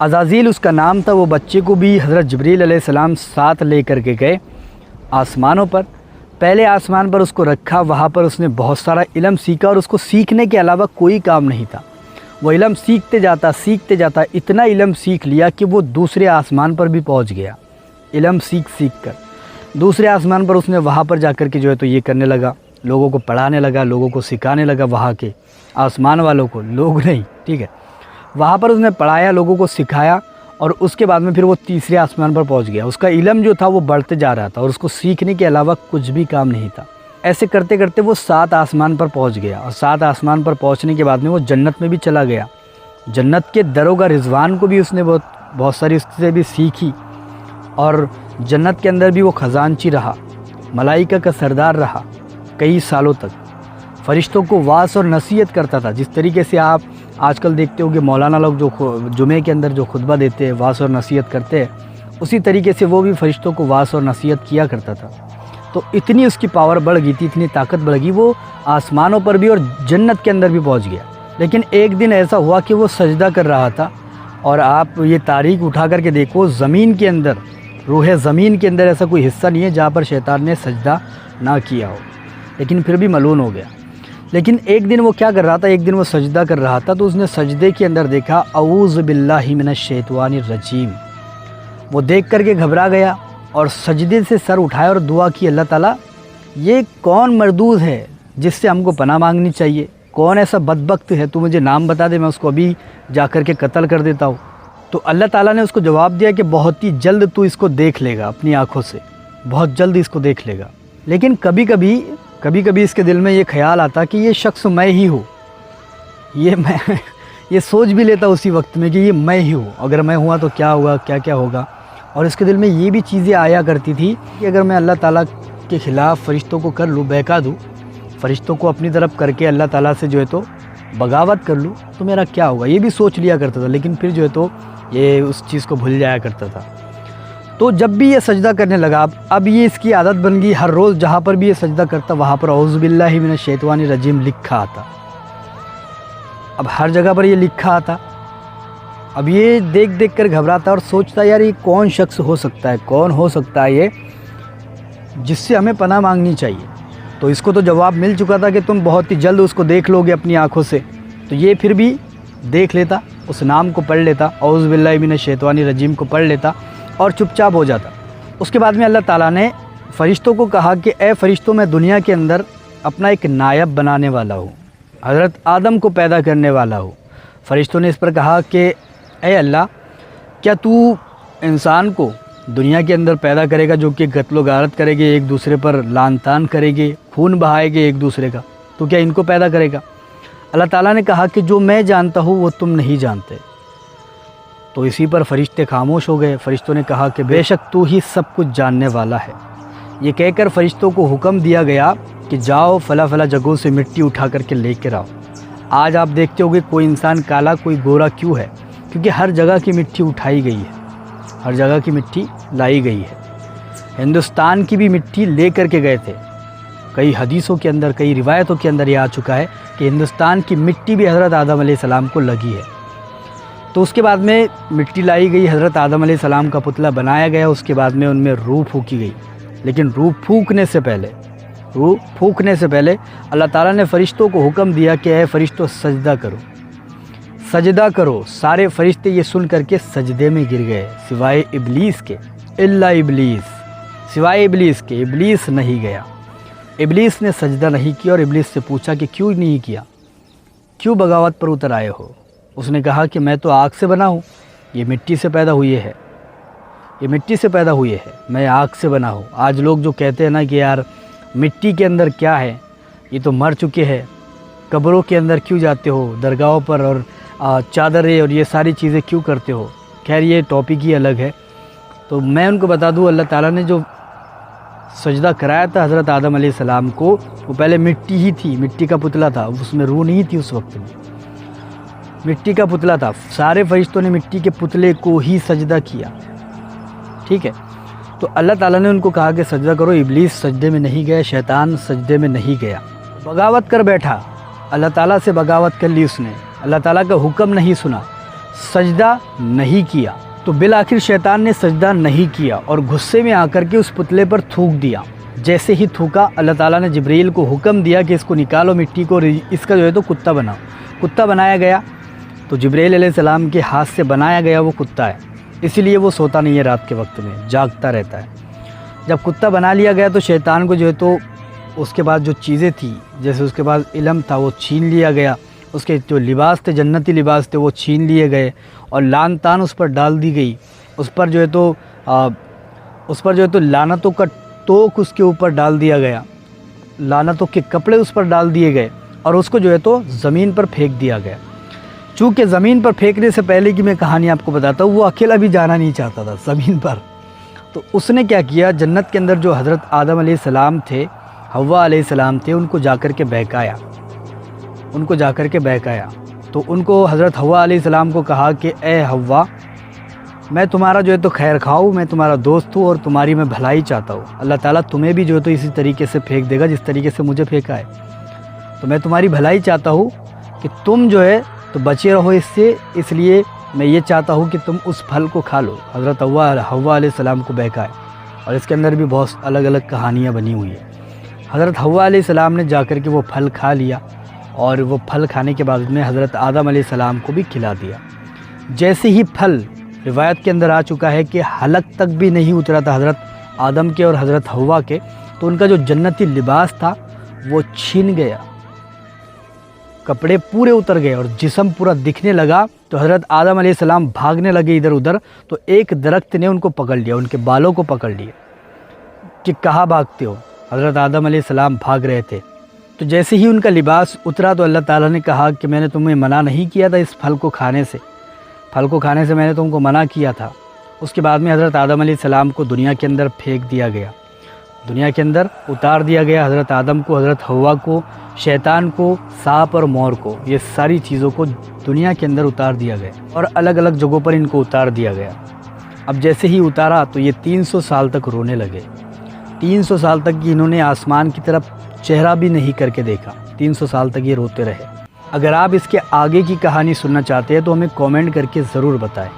عزازیل اس کا نام تھا۔ وہ بچے کو بھی حضرت جبریل علیہ السلام ساتھ لے کر کے گئے آسمانوں پر۔ پہلے آسمان پر اس کو رکھا، وہاں پر اس نے بہت سارا علم سیکھا، اور اس کو سیکھنے کے علاوہ کوئی کام نہیں تھا۔ وہ علم سیکھتے جاتا اتنا علم سیکھ لیا کہ وہ دوسرے آسمان پر بھی پہنچ گیا۔ علم سیکھ کر دوسرے آسمان پر اس نے وہاں پر جا کر کے جو ہے تو یہ کرنے لگا، لوگوں کو پڑھانے لگا، لوگوں کو سکھانے لگا، وہاں کے آسمان والوں کو، لوگ نہیں، ٹھیک ہے، وہاں پر اس نے پڑھایا، لوگوں کو سکھایا، اور اس کے بعد میں پھر وہ تیسرے آسمان پر پہنچ گیا۔ اس کا علم جو تھا وہ بڑھتے جا رہا تھا، اور اس کو سیکھنے کے علاوہ کچھ بھی کام نہیں تھا۔ ایسے کرتے کرتے وہ 7 آسمان پر پہنچ گیا، اور 7 آسمان پر پہنچنے کے بعد میں وہ جنت میں بھی چلا گیا۔ جنت کے دروگہ رضوان کو بھی اس نے بہت ساری اس سے بھی سیکھی، اور جنت کے اندر بھی وہ خزانچی رہا، ملائکہ کا سردار رہا کئی سالوں تک۔ فرشتوں کو واعظ اور نصیحت کرتا تھا، جس طریقے سے آپ آج کل دیکھتے ہو کہ مولانا لوگ جو جمعے کے اندر جو خطبہ دیتے ہیں، واعظ اور نصیحت کرتے ہیں، اسی طریقے سے وہ بھی فرشتوں کو واعظ اور نصیحت کیا کرتا تھا۔ تو اتنی اس کی پاور بڑھ گئی تھی، اتنی طاقت بڑھ گئی، وہ آسمانوں پر بھی اور جنت کے اندر بھی پہنچ گیا۔ لیکن ایک دن ایسا ہوا کہ وہ سجدہ کر رہا تھا، اور آپ یہ تاریخ اٹھا کر کے دیکھو، زمین کے اندر، روح زمین کے اندر ایسا کوئی حصہ نہیں ہے جہاں پر شیطان نے سجدہ نہ کیا ہو، لیکن پھر بھی ملعون ہو گیا۔ لیکن ایک دن وہ کیا کر رہا تھا، ایک دن وہ سجدہ کر رہا تھا، تو اس نے سجدے کے اندر دیکھا اعوذ باللہ من الشیطان الرجیم۔ وہ دیکھ کر کے گھبرا گیا، اور سجدے سے سر اٹھایا اور دعا کی، اللہ تعالیٰ یہ کون مردود ہے جس سے ہم کو پناہ مانگنی چاہیے؟ کون ایسا بدبخت ہے؟ تو مجھے نام بتا دے، میں اس کو ابھی جا کر کے قتل کر دیتا ہوں۔ تو اللہ تعالیٰ نے اس کو جواب دیا کہ بہت ہی جلد تو اس کو دیکھ لے گا اپنی آنکھوں سے، بہت جلد اس کو دیکھ لے گا۔ لیکن کبھی کبھی اس کے دل میں یہ خیال آتا کہ یہ شخص میں ہی ہوں، یہ سوچ بھی لیتا اسی وقت میں کہ یہ میں ہی ہوں، اگر میں ہوا تو کیا ہوگا، کیا کیا ہوگا۔ اور اس کے دل میں یہ بھی چیزیں آیا کرتی تھی کہ اگر میں اللہ تعالیٰ کے خلاف فرشتوں کو کر لوں، بہکا دوں، فرشتوں کو اپنی طرف کر کے اللہ تعالیٰ سے جو ہے تو بغاوت کر لوں، تو میرا کیا ہوگا، یہ بھی سوچ لیا کرتا تھا۔ لیکن پھر جو ہے تو یہ اس چیز کو بھول جایا کرتا تھا۔ تو جب بھی یہ سجدہ کرنے لگا، اب یہ اس کی عادت بن گئی، ہر روز جہاں پر بھی یہ سجدہ کرتا وہاں پر اعوذ باللہ من الشیطان الرجیم لکھا آتا۔ اب ہر جگہ پر یہ لکھا آتا۔ اب یہ دیکھ کر گھبراتا اور سوچتا یار یہ کون شخص ہو سکتا ہے، کون ہو سکتا ہے یہ جس سے ہمیں پناہ مانگنی چاہیے۔ تو اس کو تو جواب مل چکا تھا کہ تم بہت ہی جلد اس کو دیکھ لو گے اپنی آنکھوں سے، تو یہ پھر بھی دیکھ لیتا، اس نام کو پڑھ لیتا، اعوذ باللہ من الشیطان الرجیم کو پڑھ لیتا اور چپ چاپ ہو جاتا۔ اس کے بعد میں اللہ تعالیٰ نے فرشتوں کو کہا کہ اے فرشتوں، میں دنیا کے اندر اپنا ایک نائب بنانے والا ہوں، حضرت آدم کو پیدا کرنے والا ہوں۔ فرشتوں نے اس پر کہا کہ اے اللہ، کیا تو انسان کو دنیا کے اندر پیدا کرے گا جو کہ قتل و غارت کرے گے، ایک دوسرے پر لعن طعن کرے گے، خون بہائے گے ایک دوسرے کا، تو کیا ان کو پیدا کرے گا؟ اللہ تعالیٰ نے کہا کہ جو میں جانتا ہوں وہ تم نہیں جانتے۔ تو اسی پر فرشتے خاموش ہو گئے۔ فرشتوں نے کہا کہ بے شک تو ہی سب کچھ جاننے والا ہے۔ یہ کہہ کر فرشتوں کو حکم دیا گیا کہ جاؤ فلاں جگہوں سے مٹی اٹھا کر کے لے کر آؤ۔ آج آپ دیکھتے ہوگے کوئی انسان کالا کوئی گورا کیوں ہے؟ کیونکہ ہر جگہ کی مٹی اٹھائی گئی ہے، ہر جگہ کی مٹی لائی گئی ہے۔ ہندوستان کی بھی مٹی لے کر کے گئے تھے۔ کئی حدیثوں کے اندر، کئی روایتوں کے اندر یہ آ چکا ہے کہ ہندوستان کی مٹی بھی حضرت آدم علیہ السلام کو لگی ہے۔ تو اس کے بعد میں مٹی لائی گئی، حضرت آدم علیہ السلام کا پتلا بنایا گیا، اس کے بعد میں ان میں روح پھونکی گئی۔ لیکن روح پھونکنے سے پہلے اللہ تعالیٰ نے فرشتوں کو حکم دیا کہ اے فرشتوں سجدہ کرو، سجدہ کرو۔ سارے فرشتے یہ سن کر کے سجدے میں گر گئے، سوائے ابلیس کے، الا ابلیس، سوائے ابلیس کے۔ ابلیس نہیں گیا، ابلیس نے سجدہ نہیں کیا، اور ابلیس سے پوچھا کہ کیوں نہیں کیا، کیوں بغاوت پر اتر آئے ہو؟ اس نے کہا کہ میں تو آگ سے بنا ہوں، یہ مٹی سے پیدا ہوئی ہے، یہ مٹی سے پیدا ہوئی ہے، میں آگ سے بنا ہوں۔ آج لوگ جو کہتے ہیں نا کہ یار مٹی کے اندر کیا ہے، یہ تو مر چکے ہیں، قبروں کے اندر کیوں جاتے ہو، درگاہوں پر اور چادریں اور یہ ساری چیزیں کیوں کرتے ہو؟ خیر یہ ٹاپک ہی الگ ہے۔ تو میں ان کو بتا دوں، اللہ تعالیٰ نے جو سجدہ کرایا تھا حضرت آدم علیہ السلام کو، وہ پہلے مٹی ہی تھی، مٹی کا پتلا تھا، اس میں روح نہیں تھی، اس وقت میں مٹی کا پتلا تھا۔ سارے فرشتوں نے مٹی کے پتلے کو ہی سجدہ کیا، ٹھیک ہے۔ تو اللہ تعالیٰ نے ان کو کہا کہ سجدہ کرو۔ ابلیس سجدے میں نہیں گیا، شیطان سجدے میں نہیں گیا، بغاوت کر بیٹھا، اللہ تعالیٰ سے بغاوت کر لی اس نے، اللہ تعالیٰ کا حکم نہیں سنا، سجدہ نہیں کیا۔ تو بالآخر شیطان نے سجدہ نہیں کیا اور غصے میں آ کر کے اس پتلے پر تھوک دیا۔ جیسے ہی تھوکا اللہ تعالیٰ نے جبرائیل کو حکم دیا کہ اس کو نکالو مٹی کو، اس کا جو ہے تو کتا بناؤ۔ کتا بنایا گیا، تو جبرائیل علیہ السلام کے ہاتھ سے بنایا گیا وہ کتا ہے، اسی لیے وہ سوتا نہیں ہے رات کے وقت میں، جاگتا رہتا ہے۔ جب کتا بنا لیا گیا تو شیطان کو جو ہے تو اس کے بعد جو چیزیں تھیں، جیسے اس کے بعد علم تھا وہ چھین لیا گیا، اس کے جو لباس تھے، جنتی لباس تھے، وہ چھین لیے گئے اور لعن تان اس پر ڈال دی گئی۔ اس پر جو ہے تو لعنتوں کا توق اس کے اوپر ڈال دیا گیا، لعنتوں کے کپڑے اس پر ڈال دیے گئے اور اس کو جو ہے تو زمین پر پھینک دیا گیا۔ چونکہ زمین پر پھینکنے سے پہلے کی میں کہانی آپ کو بتاتا ہوں، وہ اکیلا بھی جانا نہیں چاہتا تھا زمین پر۔ تو اس نے کیا کیا، جنت کے اندر جو حضرت آدم علیہ السلام تھے، حوا علیہ السلام تھے، ان کو جا کر کے بہکایا۔ تو ان کو حضرت حوا علیہ السلام کو کہا کہ اے حوا، میں تمہارا جو ہے تو خیر خواہ ہوں، میں تمہارا دوست ہوں اور تمہاری میں بھلائی چاہتا ہوں۔ اللہ تعالیٰ تمہیں بھی جو ہے تو اسی طریقے سے پھینک دے گا جس طریقے سے مجھے پھینکا ہے۔ تو میں تمہاری بھلائی چاہتا ہوں کہ تم جو ہے تو بچے رہو اس سے، اس لیے میں یہ چاہتا ہوں کہ تم اس پھل کو کھا لو۔ حضرت حوا علیہ السلام کو بہکائے، اور اس کے اندر بھی بہت الگ الگ کہانیاں بنی ہوئی ہیں۔ حضرت حوا علیہ السلام نے جا کر کے وہ پھل کھا لیا، اور وہ پھل کھانے کے بعد میں حضرت آدم علیہ السلام کو بھی کھلا دیا۔ جیسے ہی پھل، روایت کے اندر آ چکا ہے کہ حلق تک بھی نہیں اترا تھا حضرت آدم کے اور حضرت حوا کے، تو ان کا جو جنتی لباس تھا وہ چھن گیا، کپڑے پورے اتر گئے اور جسم پورا دکھنے لگا۔ تو حضرت آدم علیہ السلام بھاگنے لگے ادھر ادھر، تو ایک درخت نے ان کو پکڑ لیا، ان کے بالوں کو پکڑ لیا کہ کہاں بھاگتے ہو۔ حضرت آدم علیہ السلام بھاگ رہے تھے، تو جیسے ہی ان کا لباس اترا تو اللہ تعالیٰ نے کہا کہ میں نے تمہیں منع نہیں کیا تھا اس پھل کو کھانے سے میں نے تم کو منع کیا تھا۔ اس کے بعد میں حضرت آدم علیہ السلام کو دنیا کے اندر پھینک دیا گیا، دنیا کے اندر اتار دیا گیا۔ حضرت آدم کو، حضرت حوا کو، شیطان کو، سانپ اور مور کو، یہ ساری چیزوں کو دنیا کے اندر اتار دیا گیا اور الگ الگ جگہوں پر ان کو اتار دیا گیا۔ اب جیسے ہی اتارا تو یہ 300 سال تک رونے لگے۔ 300 سال تک انہوں نے آسمان کی طرف چہرہ بھی نہیں کر کے دیکھا، 300 سال تک یہ روتے رہے۔ اگر آپ اس کے آگے کی کہانی سننا چاہتے ہیں تو ہمیں کامنٹ کر کے ضرور بتائیں۔